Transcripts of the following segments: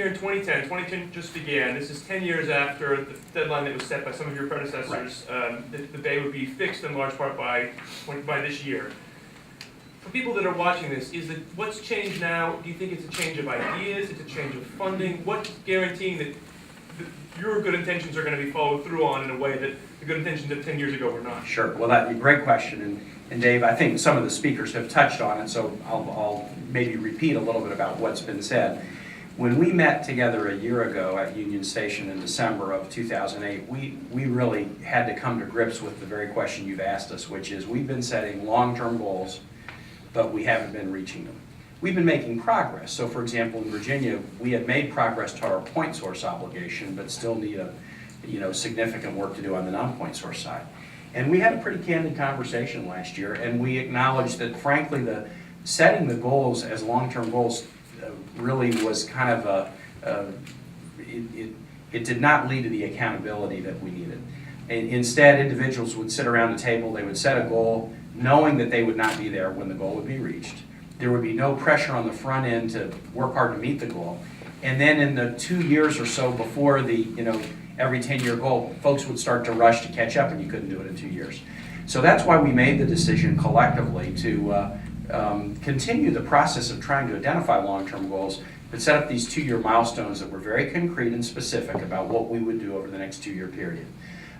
here in 2010. 2010 just began. This is 10 years after the deadline that was set by some of your predecessors. Right. The bay would be fixed in large part by this year. For people that are watching this, what's changed now? Do you think it's a change of ideas? It's a change of funding? What's guaranteeing that your good intentions are going to be followed through on in a way that the good intentions of 10 years ago were not? Sure. Well, that's a great question. And Dave, I think some of the speakers have touched on it, so I'll maybe repeat a little bit about what's been said. When we met together a year ago at Union Station in December of 2008, we really had to come to grips with the very question you've asked us, which is we've been setting long-term goals, but we haven't been reaching them. We've been making progress. So for example, in Virginia, we had made progress to our point source obligation, but still need significant work to do on the non-point source side. And we had a pretty candid conversation last year, and we acknowledged that frankly, setting the goals as long-term goals really was kind of it did not lead to the accountability that we needed. And instead, individuals would sit around the table, they would set a goal, knowing that they would not be there when the goal would be reached. There would be no pressure on the front end to work hard to meet the goal. And then in the 2 years or so before the, every 10-year goal, folks would start to rush to catch up and you couldn't do it in 2 years. So that's why we made the decision collectively to continue the process of trying to identify long-term goals, but set up these 2-year milestones that were very concrete and specific about what we would do over the next 2-year period.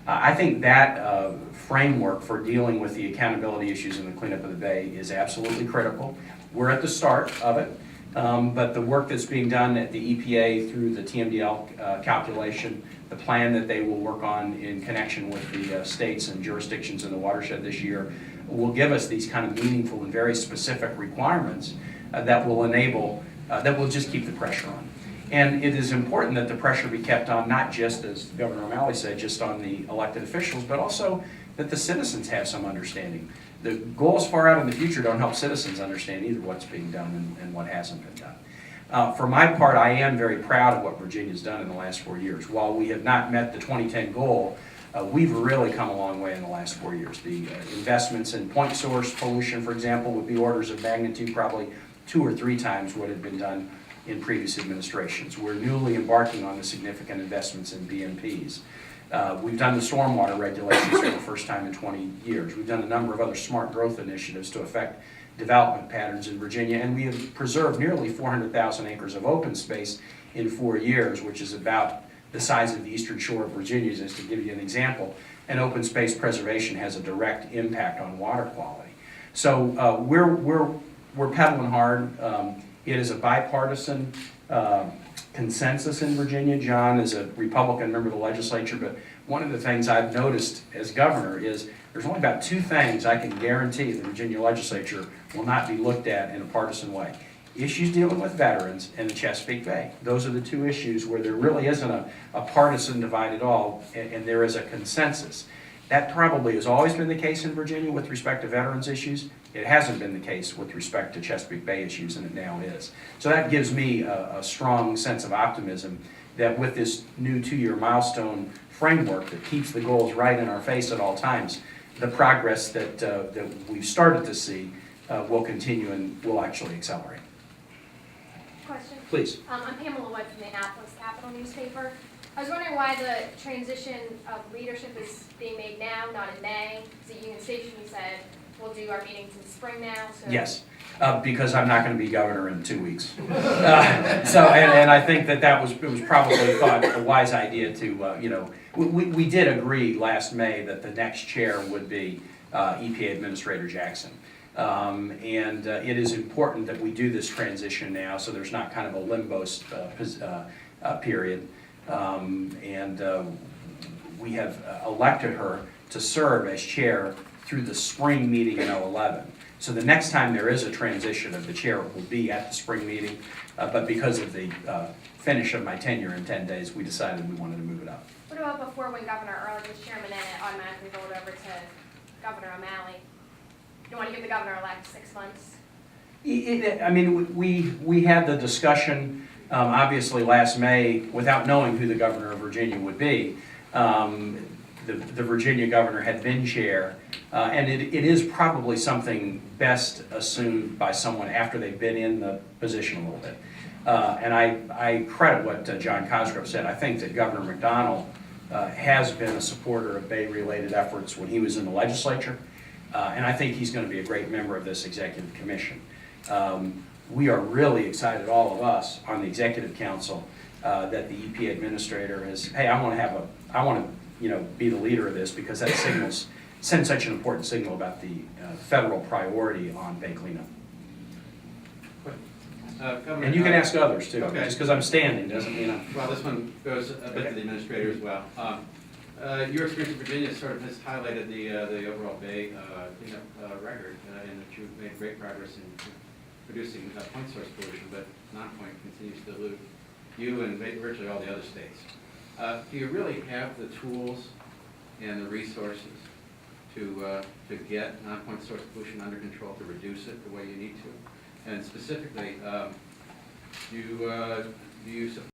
I think that framework for dealing with the accountability issues in the cleanup of the bay is absolutely critical. We're at the start of it, but the work that's being done at the EPA through the TMDL calculation, the plan that they will work on in connection with the states and jurisdictions in the watershed this year will give us these kind of meaningful and very specific requirements that will enable, that will just keep the pressure on. And it is important that the pressure be kept on, not just, as Governor O'Malley said, just on the elected officials, but also that the citizens have some understanding. The goals far out in the future don't help citizens understand either what's being done and what hasn't been done. For my part, I am very proud of what Virginia's done in the last 4 years. While we have not met the 2010 goal, we've really come a long way in the last 4 years. The investments in point source pollution, for example, would be orders of magnitude probably 2 or 3 times what had been done in previous administrations. We're newly embarking on the significant investments in BMPs. We've done the stormwater regulations for the first time in 20 years. We've done a number of other smart growth initiatives to affect development patterns in Virginia, and we have preserved nearly 400,000 acres of open space in 4 years, which is about the size of the eastern shore of Virginia. Just to give you an example, and open space preservation has a direct impact on water quality. So we're pedaling hard. It is a bipartisan consensus in Virginia. John is a Republican member of the legislature, but one of the things I've noticed as governor is there's only about 2 things I can guarantee the Virginia legislature will not be looked at in a partisan way. Issues dealing with veterans and the Chesapeake Bay. Those are the 2 issues where there really isn't a partisan divide at all, and there is a consensus. That probably has always been the case in Virginia with respect to veterans issues. It hasn't been the case with respect to Chesapeake Bay issues, and it now is. So that gives me a strong sense of optimism that with this new 2-year milestone framework that keeps the goals right in our face at all times, the progress that we've started to see will continue and will actually accelerate. Question? Please. I'm Pamela Wood from the Annapolis Capital newspaper. I was wondering why the transition of leadership is being made now, not in May. Because at Union Station you said we'll do our meetings in spring now. So. Yes, because I'm not going to be governor in 2 weeks. And I think that it was probably thought a wise idea to, we did agree last May that the next chair would be EPA Administrator Jackson. It is important that we do this transition now so there's not kind of a limbo period. We have elected her to serve as chair through the spring meeting in 2011. So the next time there is a transition of the chair will be at the spring meeting, but because of the finish of my tenure in 10 days, we decided we wanted to move it up. What about before, when Governor Early was chairman and it automatically rolled over to Governor O'Malley? You don't want to give the governor-elect 6 months? I mean, we had the discussion, obviously last May, without knowing who the governor of Virginia would be. The Virginia governor had been chair, and it is probably something best assumed by someone after they've been in the position a little bit. And I credit what John Cosgrove said. I think that Governor McDonnell has been a supporter of Bay-related efforts when he was in the legislature, and I think he's going to be a great member of this executive commission. We are really excited, all of us on the executive council, that the EPA Administrator is, hey, I want to be the leader of this, because that sends such an important signal about the federal priority on Bay cleanup. Governor, And you can ask others too. Okay. Just because I'm standing doesn't mean I'm. Well, this one goes a bit to the administrator as well. Your experience in Virginia sort of has highlighted the overall Bay cleanup record, and that you've made great progress in reducing point source pollution, but non-point continues to elude you and virtually all the other states. Do you really have the tools and the resources to get non-point source pollution under control, to reduce it the way you need to? And specifically, do you support